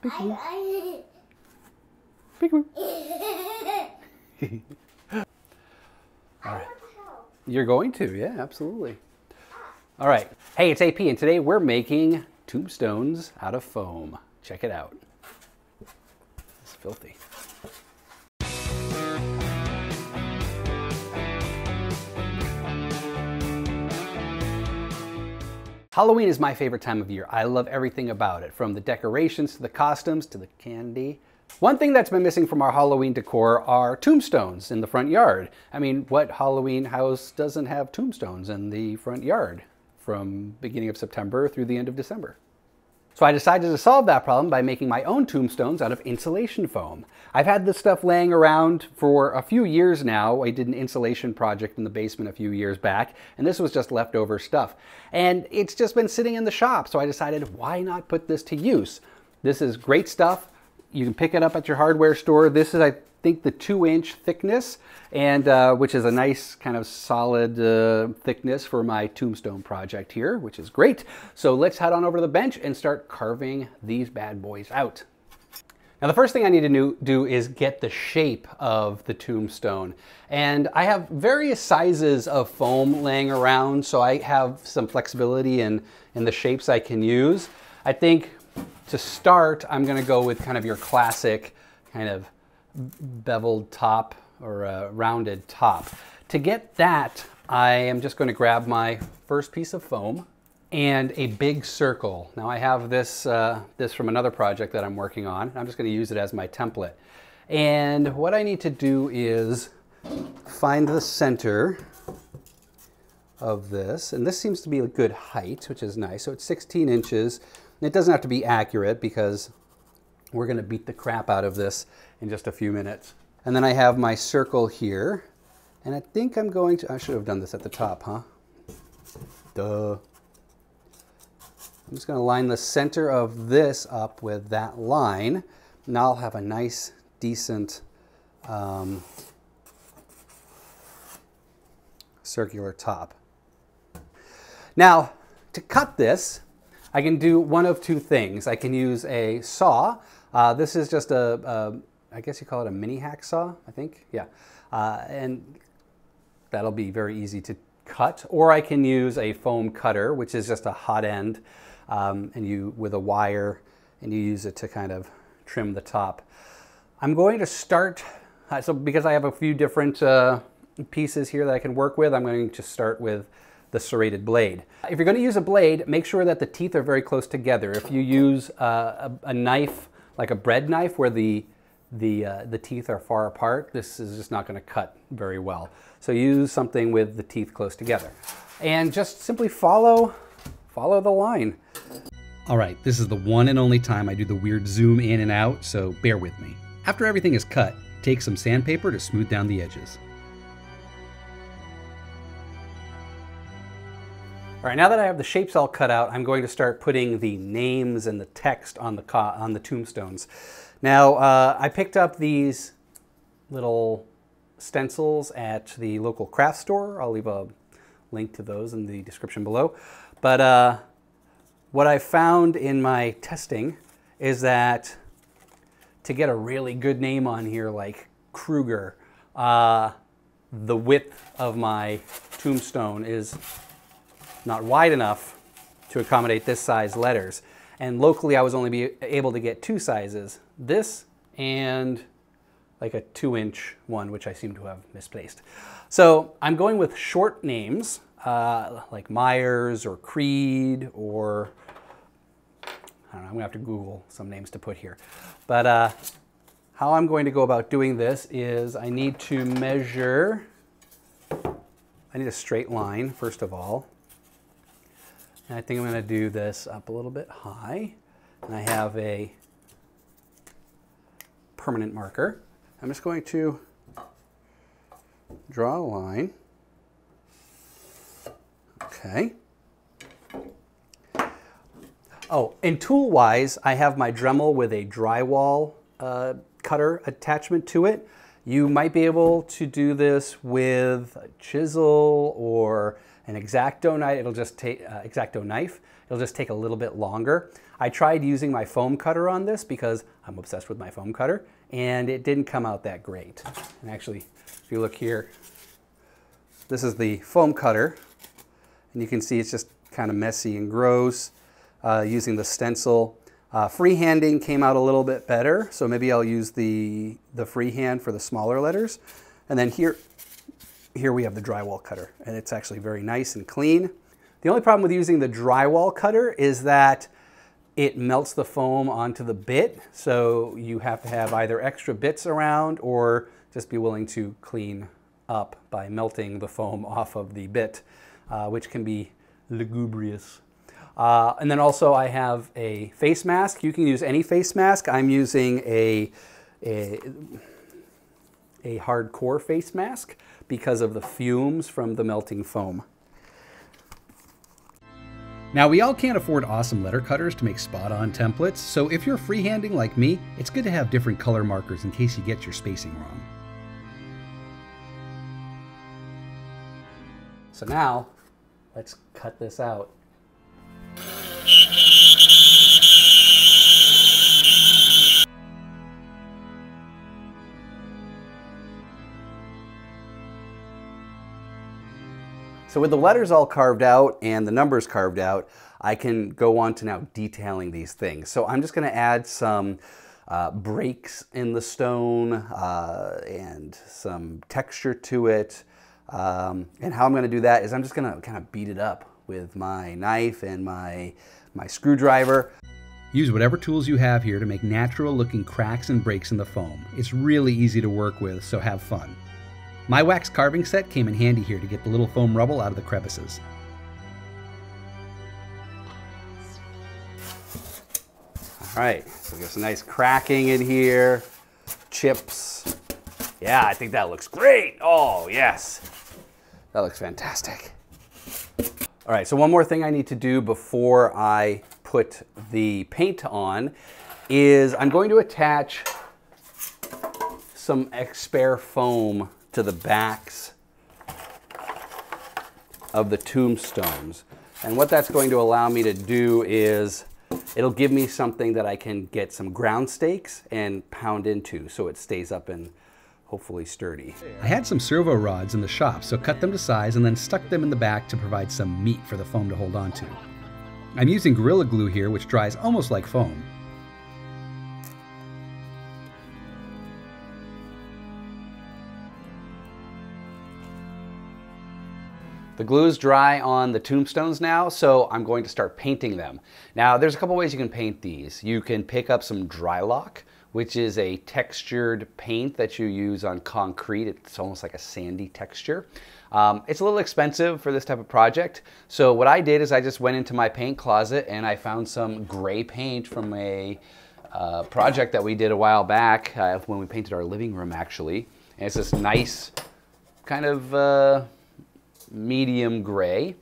Peekaboo. All right. You're going to, yeah, absolutely. All right. Hey, it's AP, and today we're making tombstones out of foam. Check it out. It's filthy. Halloween is my favorite time of year. I love everything about it, from the decorations to the costumes to the candy. One thing that's been missing from our Halloween decor are tombstones in the front yard. I mean, what Halloween house doesn't have tombstones in the front yard from beginning of September through the end of December? So I decided to solve that problem by making my own tombstones out of insulation foam. I've had this stuff laying around for a few years now. I did an insulation project in the basement a few years back, and this was just leftover stuff. And it's just been sitting in the shop, so I decided, why not put this to use? This is great stuff. You can pick it up at your hardware store. This is, I think, the 2-inch thickness, and which is a nice kind of solid thickness for my tombstone project here, which is great. So let's head on over to the bench and start carving these bad boys out. Now the first thing I need to do is get the shape of the tombstone. And I have various sizes of foam laying around, so I have some flexibility in the shapes I can use. I think to start, I'm going to go with kind of your classic kind of beveled top or a rounded top. To get that, I am just going to grab my first piece of foam and a big circle. Now I have this from another project that I'm working on. I'm just going to use it as my template. And what I need to do is find the center of this, and this seems to be a good height, which is nice. So it's 16 inches. And it doesn't have to be accurate because we're going to beat the crap out of this in just a few minutes. And then I have my circle here, and I think I'm going to, I should have done this at the top, huh? Duh. I'm just going to line the center of this up with that line, and I'll have a nice, decent circular top. Now, to cut this, I can do one of two things. I can use a saw. This is just I guess you call it a mini hacksaw, I think. Yeah. And that'll be very easy to cut. Or I can use a foam cutter, which is just a hot end, with a wire, and you use it to kind of trim the top. I'm going to start, so because I have a few different pieces here that I can work with, I'm going to start with the serrated blade. If you're going to use a blade, make sure that the teeth are very close together. If you use a knife, like a bread knife, where the teeth are far apart, this is just not going to cut very well. So use something with the teeth close together. And just simply follow the line. All right, this is the one and only time I do the weird zoom in and out, so bear with me. After everything is cut, take some sandpaper to smooth down the edges. All right, now that I have the shapes all cut out, I'm going to start putting the names and the text on the tombstones. Now, I picked up these little stencils at the local craft store. I'll leave a link to those in the description below. But what I found in my testing is that to get a really good name on here, like Kruger, the width of my tombstone is not wide enough to accommodate this size letters. And locally I was only able to get two sizes, this and like a 2-inch one, which I seem to have misplaced. So I'm going with short names, like Myers or Creed, or I don't know, I'm gonna have to Google some names to put here. But how I'm going to go about doing this is I need to measure, I need a straight line first of all. And I think I'm going to do this up a little bit high. And I have a permanent marker. I'm just going to draw a line. Okay. Oh, and tool-wise, I have my Dremel with a drywall cutter attachment to it. You might be able to do this with a chisel or an X-Acto knife. It'll just take X-Acto knife. It'll just take a little bit longer. I tried using my foam cutter on this because I'm obsessed with my foam cutter, and it didn't come out that great. And actually, if you look here, this is the foam cutter, and you can see it's just kind of messy and gross using the stencil. Freehanding came out a little bit better, so maybe I'll use the freehand for the smaller letters. And then here we have the drywall cutter, and it's actually very nice and clean. The only problem with using the drywall cutter is that it melts the foam onto the bit, so you have to have either extra bits around or just be willing to clean up by melting the foam off of the bit, which can be lugubrious. And then also I have a face mask. You can use any face mask. I'm using a hardcore face mask because of the fumes from the melting foam. Now, we all can't afford awesome letter cutters to make spot-on templates, so if you're freehanding like me, it's good to have different color markers in case you get your spacing wrong. So now, let's cut this out. So with the letters all carved out and the numbers carved out, I can go on to now detailing these things. So I'm just going to add some breaks in the stone and some texture to it. And how I'm going to do that is I'm just going to kind of beat it up with my knife and my screwdriver. Use whatever tools you have here to make natural looking cracks and breaks in the foam. It's really easy to work with, so have fun. My wax carving set came in handy here to get the little foam rubble out of the crevices. All right, so we got some nice cracking in here, chips. Yeah, I think that looks great. Oh, yes. That looks fantastic. All right, so one more thing I need to do before I put the paint on is I'm going to attach some Expert foam to the backs of the tombstones. And what that's going to allow me to do is it'll give me something that I can get some ground stakes and pound into so it stays up and hopefully sturdy. I had some servo rods in the shop, so cut them to size and then stuck them in the back to provide some meat for the foam to hold on to. I'm using Gorilla Glue here, which dries almost like foam. The glue is dry on the tombstones now, so I'm going to start painting them. Now, there's a couple ways you can paint these. You can pick up some Drylock, which is a textured paint that you use on concrete. It's almost like a sandy texture. It's a little expensive for this type of project. So what I did is I just went into my paint closet and I found some gray paint from a project that we did a while back when we painted our living room, actually. And it's this nice kind of medium gray.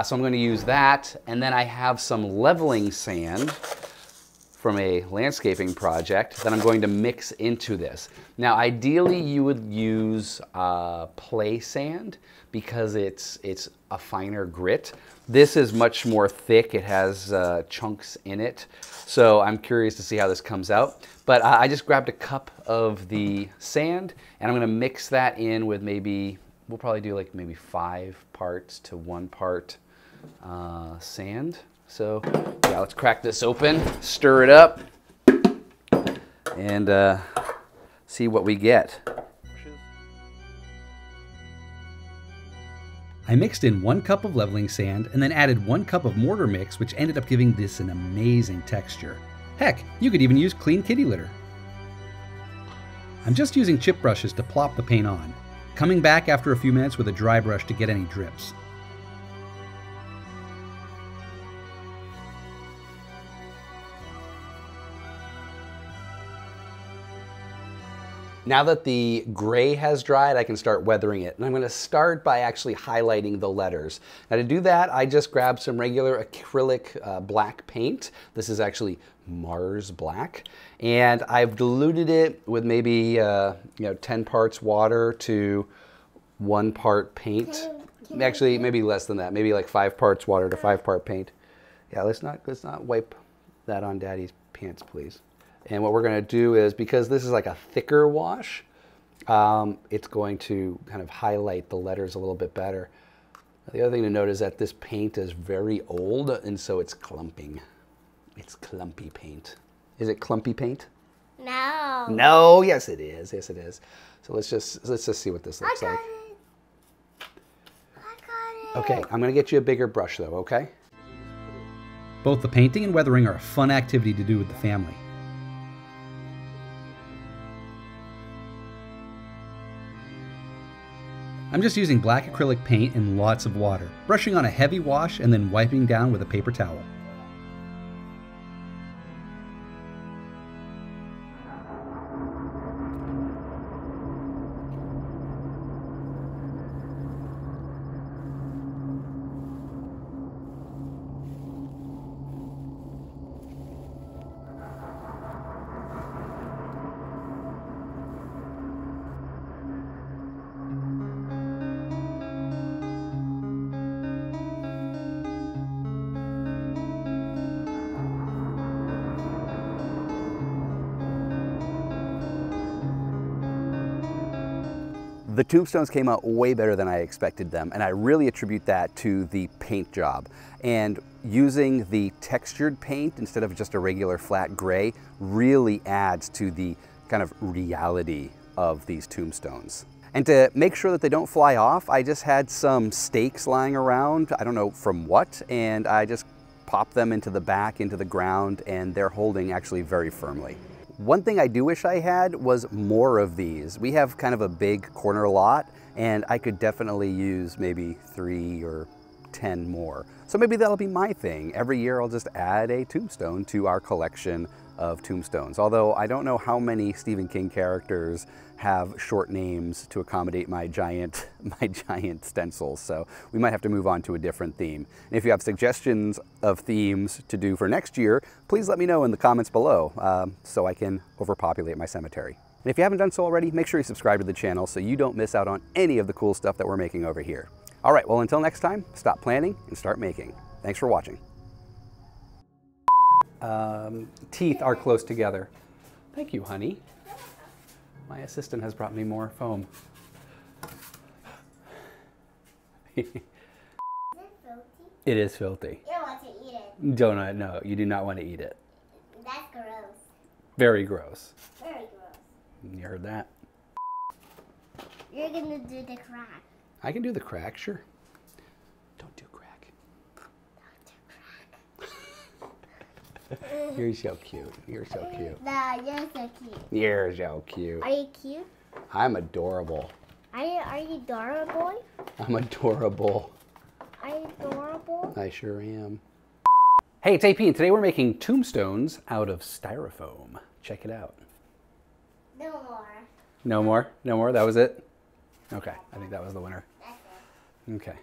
So I'm going to use that, and then I have some leveling sand from a landscaping project that I'm going to mix into this. Now ideally you would use play sand because it's a finer grit. This is much more thick. It has chunks in it. So I'm curious to see how this comes out. But I just grabbed a cup of the sand and I'm going to mix that in with maybe, we'll probably do like maybe 5 parts to 1 part sand. So yeah, let's crack this open, stir it up, and see what we get. I mixed in 1 cup of leveling sand and then added 1 cup of mortar mix, which ended up giving this an amazing texture. Heck, you could even use clean kitty litter. I'm just using chip brushes to plop the paint on, coming back after a few minutes with a dry brush to get any drips. Now that the gray has dried, I can start weathering it. And I'm going to start by actually highlighting the letters. Now to do that, I just grabbed some regular acrylic black paint. This is actually Mars Black. And I've diluted it with maybe 10 parts water to 1 part paint. Actually, maybe less than that. Maybe like 5 parts water to 5 part paint. Yeah, let's not wipe that on Daddy's pants, please. And what we're going to do is, because this is like a thicker wash, it's going to kind of highlight the letters a little bit better. The other thing to note is that this paint is very old, and so it's clumping. It's clumpy paint. Is it clumpy paint? No. No, yes it is. Yes it is. So let's just see what this looks like. I got it. Okay, I'm going to get you a bigger brush though, okay? Both the painting and weathering are a fun activity to do with the family. I'm just using black acrylic paint and lots of water, brushing on a heavy wash and then wiping down with a paper towel. The tombstones came out way better than I expected them, and I really attribute that to the paint job. And using the textured paint instead of just a regular flat gray really adds to the kind of reality of these tombstones. And to make sure that they don't fly off, I just had some stakes lying around, I don't know from what, and I just popped them into the back, into the ground, and they're holding actually very firmly. One thing I do wish I had was more of these. We have kind of a big corner lot, and I could definitely use maybe 3 or 10 more. So maybe that'll be my thing. Every year I'll just add a tombstone to our collection of tombstones. Although I don't know how many Stephen King characters have short names to accommodate my giant stencils. So we might have to move on to a different theme. And if you have suggestions of themes to do for next year, please let me know in the comments below so I can overpopulate my cemetery. And if you haven't done so already, make sure you subscribe to the channel so you don't miss out on any of the cool stuff that we're making over here. All right, well, until next time, stop planning and start making. Thanks for watching. Teeth are close together. Thank you, honey. My assistant has brought me more foam. Is it filthy? It is filthy. You don't want to eat it. Donut, no, you do not want to eat it. That's gross. Very gross. Very gross. You heard that? You're gonna do the crack. I can do the crack, sure. Don't do crack. You're so cute. You're so cute. Nah, you're so cute. You're so cute. Are you cute? I'm adorable. Are you adorable? I'm adorable. Are you adorable? I sure am. Hey, it's AP, and today we're making tombstones out of styrofoam. Check it out. No more. No more? No more? That was it? Okay, I think that was the winner. That's it. Okay.